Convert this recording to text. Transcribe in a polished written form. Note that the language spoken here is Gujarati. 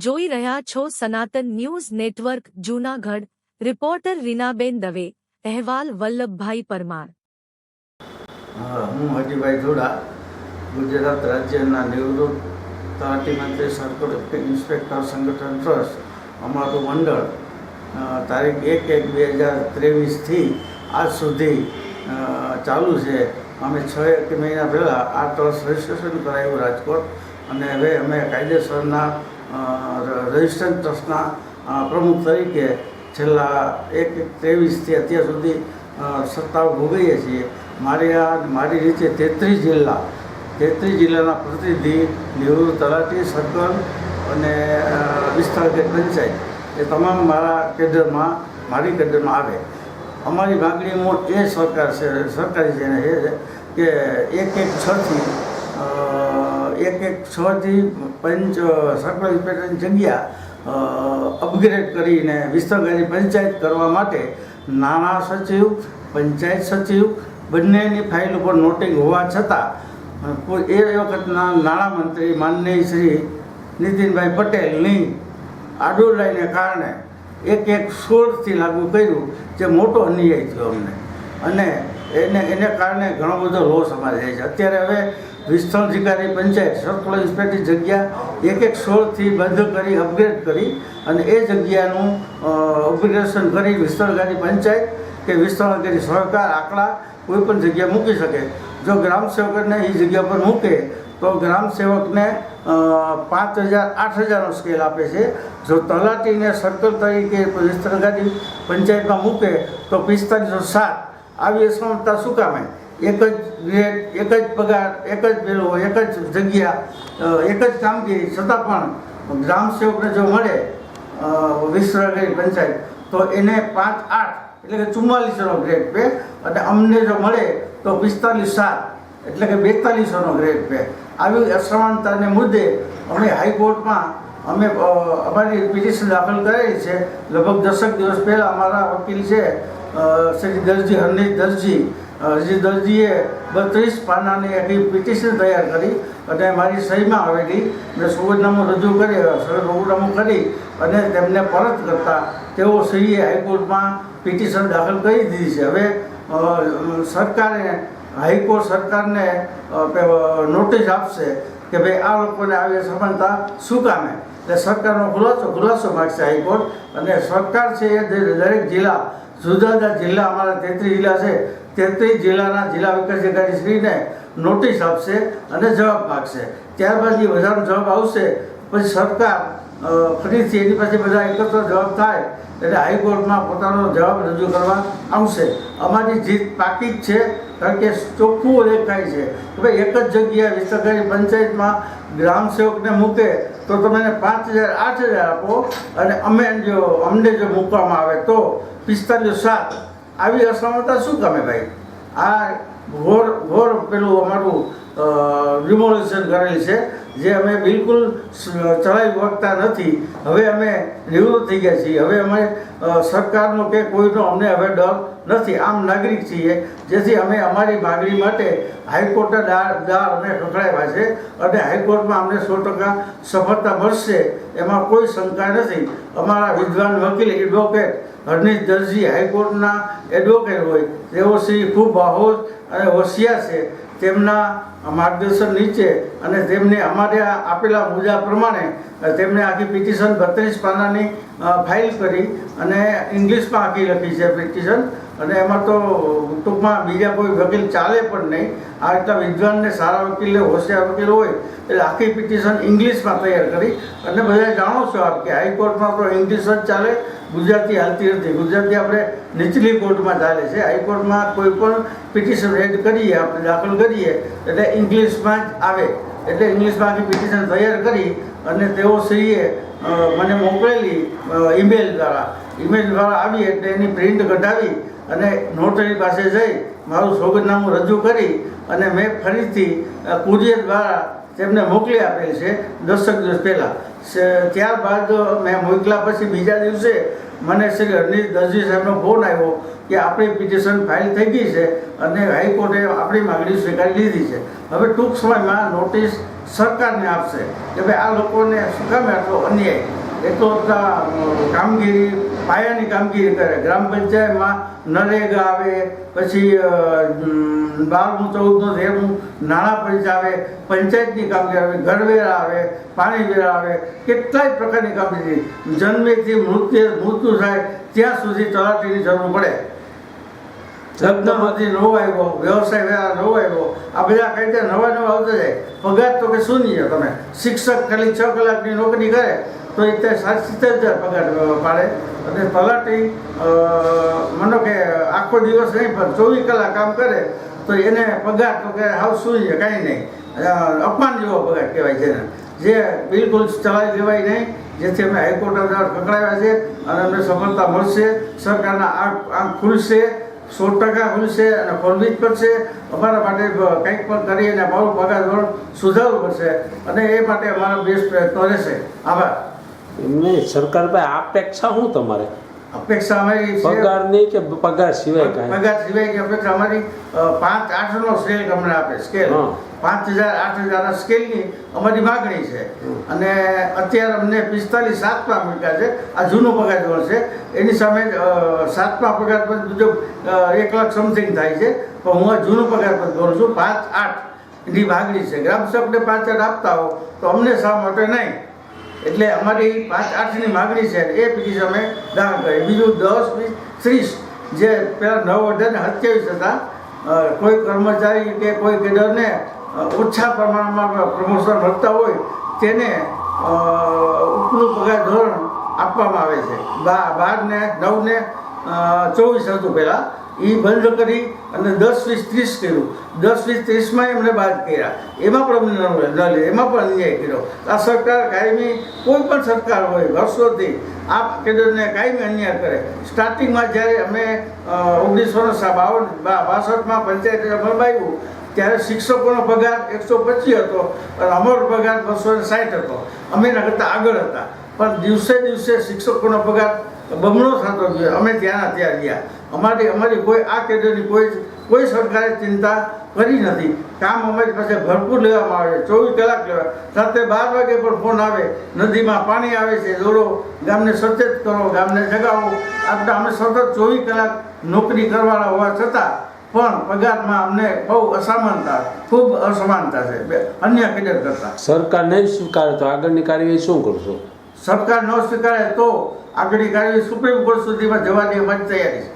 જોઈ રહ્યા છો સનાતન news network Junagadh. Reporter Reenaben Dave, અહેવાલ વલ્લભભાઈ પરમાર. હું હજીભાઈ જોડા, ગુજરાત રાજ્યના નિવૃત્ત તલાટી મંત્રી સર્કલ ઇન્સ્પેક્ટર સંગઠન ટ્રસ્ટ. અમારું મંડળ તારીખ 1/1/2023થી આજ સુધી ચાલુ છે. અમે 6 મહિના પહેલાં આ ટ્રસ્ટ રજિસ્ટ્રેશન કરાવ્યું રાજકોટ, અને હવે અમે કાયદેસરના રજિસ્ટર્ડ ટ્રસ્ટના પ્રમુખ તરીકે છેલ્લા 1/1/23થી અત્યાર સુધી સત્તાઓ ભોગવીએ છીએ. મારી રીતે 33 જિલ્લાના પ્રતિનિધિ, નિવૃત્ત તલાટી, સર્કલ અને વિસ્તાર પંચાયત એ તમામ મારી કેડરમાં આવે. અમારી માગણી મૂળ એ સરકારી છે કે 1/1/6થી પંચ સર્કલ ઇન્સ્પેક્ટરની જગ્યા અપગ્રેડ કરીને વિસ્તારગારી પંચાયત કરવા માટે નાણાં સચિવ, પંચાયત સચિવ બંનેની ફાઇલ ઉપર નોટિંગ હોવા છતાં એ વખતના નાણામંત્રી માનનીય શ્રી નીતિનભાઈ પટેલની આડોડાઈને કારણે 1/1/16થી લાગુ કર્યું, જે મોટો અન્યાય થયો અમને, અને એને કારણે ઘણો બધો લોસ અમારે થાય છે. અત્યારે હવે વિસ્તારાધિકારી પંચાયત સર્કલ ઇન્સ્પેક્ટરની જગ્યા 1/1/16થી બંધ કરી અપગ્રેડ કરી, અને એ જગ્યાનું અપગ્રેડેશન કરી વિસ્તારાધિકારી પંચાયત કે વિસ્તારાધિકારી સહકાર આંકડા કોઈ પણ જગ્યા મૂકી શકે. જો ગ્રામ સેવકને એ જગ્યા પર મૂકે તો ગ્રામ સેવકને 5,000-8,000નો સ્કેલ આપે છે. જો તલાટીને સર્કલ તરીકે વિસ્તારાધિકારી પંચાયતમાં મૂકે તો 4507. આવી અસમાનતા શું કામે? એક જ ગ્રેડ, એક જ પગાર, એક જ જગ્યા, એક જ કામગીરી છતાં પણ ગ્રામ સેવકને જો મળે વિસ્તારાધિકારી પંચાયત તો એને 5/8 એટલે કે 4400નો ગ્રેડ પે, અને અમને જો મળે તો 4507 એટલે કે 4200નો ગ્રેડ પે. આવી અસમાનતાને મુદ્દે અમે હાઈકોર્ટમાં અમારી પિટિશન દાખલ કરેલી છે. લગભગ 10 દિવસ પહેલાં અમારા વકીલ છે શ્રી દરજી હરજી દરજીએ 32 પાનાની આખી પિટિશન તૈયાર કરી અને મારી સહીમાં આવેલી મેં સોગંદનામું રજૂ કરી અને તેમને પરત કરતા તેઓ સહીએ હાઈકોર્ટમાં પિટિશન દાખલ કરી દીધી છે. હવે હાઈકોર્ટ સરકારને નોટિસ આપશે કે ભાઈ આ લોકોને આવી અસમાનતા શું કામે, એટલે સરકારનો ખુલાસો માગશે હાઈકોર્ટ. અને સરકાર છે એ દરેક જિલ્લા, જુદા જુદા જિલ્લા, અમારા 33 જિલ્લા છે, 33 જિલ્લાના જિલ્લા વિકાસ અધિકારીશ્રીને નોટિસ આપશે અને જવાબ માગશે. ત્યારબાદ એ બધાનો જવાબ આવશે, પછી સરકાર ફરીથી એની પાસે બધા એકત્ર જવાબ થાય એટલે હાઈકોર્ટમાં પોતાનો જવાબ રજૂ કરવા આવશે. અમારી જીત પાકી જ છે, કારણ કે ચોખ્ખું દેખાય છે કે ભાઈ એક જ જગ્યાએ વિસ્તારાધિકારી પંચાયતમાં ગ્રામ સેવકને મૂકે તો તમે એને 5,000-8,000 આપો, અને અમને જો મૂકવામાં આવે તો 4507. આવી અસમાનતા શું કામે ભાઈ? આ ઘોર પેલું અમારું ડિમોલિશન કરેલ છે, જે અમે બિલકુલ ચલાવી શકતા નથી. હવે અમે નિવૃત્ત થઈ ગયા છીએ. હવે અમે સરકારનો કે કોઈનો અમને હવે ડર નથી. આમ નાગરિક છીએ, જેથી અમે અમારી માગણી માટે હાઈકોર્ટે દાર અમે ખખડાવ્યા છે, અને હાઈકોર્ટમાં અમને 100% સફળતા મળશે એમાં કોઈ શંકા નથી. અમારા વિદ્વાન વકીલ એડવોકેટ હરનીશ દરજી હાઈકોર્ટના એડવોકેટ હોય, તેઓ શ્રી ખૂબ બાહોશ અને હોશિયાર છે. તેમના માર્ગદર્શન નીચે અને તેમને અમારે આપેલા મુદ્દા પ્રમાણે તેમણે આખી પિટિશન 32 પાનાની ફાઇલ કરી અને ઇંગ્લિશમાં આખી લખી છે પિટિશન. અને એમાં તો ટૂંકમાં બીજા કોઈ વકીલ ચાલે પણ નહીં. આ એટલા વિદ્વાન ને સારા વકીલ, હોશિયાર વકીલ હોય એટલે આખી પિટિશન ઇંગ્લિશમાં તૈયાર કરી. અને બધા જાણો છો આપ કે હાઈકોર્ટમાં તો ઇંગ્લિશ જ ચાલે, ગુજરાતી હાલતી નથી. ગુજરાતી આપણે નીચલી કોર્ટમાં ચાલે છે. હાઈકોર્ટમાં કોઈ પણ પિટિશન રેડ કરીએ, આપણે દાખલ કરીએ એટલે ઇંગ્લિશમાં જ આવે. એટલે ઇંગ્લિશમાં આખી પિટિશન તૈયાર કરી અને તેઓ શ્રીએ મને મોકલેલી ઈમેલ દ્વારા આવી, એટલે એની પ્રિન્ટ કઢાવી અને નોટરી પાસે જઈ મારું સોગંદનામું રજૂ કરી અને મેં ફરીથી કુરિયર દ્વારા તેમને મોકલી આપેલ છે 10 દિવસ પહેલાં. ત્યારબાદ મેં મોકલ્યા પછી બીજા દિવસે મને શ્રી હરનીશ દરજી સાહેબનો ફોન આવ્યો કે આપણી પિટિશન ફાઇલ થઈ ગઈ છે અને હાઈકોર્ટે આપણી માગણી સ્વીકારી લીધી છે. હવે ટૂંક સમયમાં નોટિસ સરકારને આપશે કે ભાઈ આ લોકોને શું કામ આટલો અન્યાય, એટલો કામગીરી પાયાની કામગીરી કરે. ગ્રામ પંચાયતમાં નરેગા આવે, પછી 12મું 14મું 13મું નાણાં પંચ આવે, પંચાયતની કામગીરી આવે, ઘરવેરા આવે, પાણી વેરા આવે, કેટલાય પ્રકારની કામગીરી. જન્મેથી મૃત્યુ થાય ત્યાં સુધી તલાટીની જરૂર પડે. લગ્નમાંથી નવો આવ્યો, વ્યવસાય વેરા નવો આવ્યો, આ બધા કાયદા નવા આવતા જાય. પગાર તો કે શૂન્ય. તમે શિક્ષક ખાલી 6 કલાકની નોકરી કરે તો એ 70,000 પગાર પાડે, અને તલાટી માનો કે આખો દિવસ નહીં પણ 24 કલાક કામ કરે તો એને પગાર તો કે હાવ શૂન્ય, કાંઈ નહીં. અપમાન જેવો પગાર કહેવાય છે, જે બિલકુલ ચલાવી લેવાય નહીં. જેથી અમે હાઈકોર્ટ દ્વારા પકડાવ્યા છે અને અમને સફળતા મળશે. સરકારના આંખ ખુલશે, 100% ખુલશે અને ખોલવી જ પડશે. અમારા માટે કંઈક પણ કરી અને અમારું પગાર ધોરણ સુધારવું પડશે, અને એ માટે અમારો બેસ્ટ પ્રયત્નો રહેશે. આભાર. એમને સરકાર પાસે અપેક્ષા શું તમારે? અપેક્ષા અમારી પગાર નહીં કે પગાર સિવાય કાંઈ? પગાર સિવાયની અપેક્ષા અમારી 5-8નો સ્કેલ અમને આપે. સ્કેલ 5,000-8,000 સ્કેલની અમારી માગણી છે. અને અત્યારે અમને 45-7માં મૂક્યા છે. આ જૂનો પગાર ધોરણ છે. એની સામે 7મા પગાર પર બીજો 1 લાખ સમથિંગ થાય છે, પણ હું આ જૂનો પગાર પર ધોરણ છું. 5-8ની માગણી છે. ગ્રામસેવકને 5-8 આપતા હો તો અમને શા માટે નહીં? એટલે અમારી 5-8ની માગણી છે. એ પૈકી અમે દાન કરીએ. બીજું 10-20-30 જે પહેલાં 9 અને 27 હતા, કોઈ કર્મચારી કે કોઈ કેડરને ઓછા પ્રમાણમાં પ્રમોશન મળતા હોય તેને ઉપલું પગાર ધોરણ આપવામાં આવે છે. 12 ને 9 ને 24 હતું પહેલાં, એ બંધ કરી અને 10-20-30 કર્યું. 10-20-30માં એમને બાદ કર્યા. એમાં પણ અમને ન લે, એમાં પણ અન્યાય કર્યો. આ સરકાર કાયમી, કોઈ પણ સરકાર હોય વર્ષોથી આ કેડરને કાયમી અન્યાય કરે. સ્ટાર્ટિંગમાં જ્યારે અમે 1952-62માં પંચાયત બનાવ્યું ત્યારે શિક્ષકોનો પગાર 125 હતો અને અમારો પગાર 260 હતો. અમે એના કરતાં આગળ હતા, પણ દિવસે દિવસે શિક્ષકોનો પગાર બમણો થતો ગયો. અમે ત્યાં ગયા. અમારી કોઈ આ કેડરની કોઈ સરકારે ચિંતા કરી નથી. કામ અમારી પાસે ભરપૂર લેવામાં આવે, 24 કલાક લેવાય. રાત્રે 12 વાગે પણ ફોન આવે, નદીમાં પાણી આવે છે, દોડો, ગામને સચેત કરો, ગામને જગાવો. અમે સતત 24 કલાક નોકરી કરવાના હોવા છતાં પણ પગારમાં અમને બહુ અસમાનતા, ખૂબ અસમાનતા છે અન્ય કેડર કરતાં. સરકાર નહીં સ્વીકારે તો આગળની કાર્યવાહી શું કરશો? સરકાર ન સ્વીકારે તો આગળની કાર્યવાહી સુપ્રીમ કોર્ટ સુધીમાં જવાની અમારી તૈયારી છે.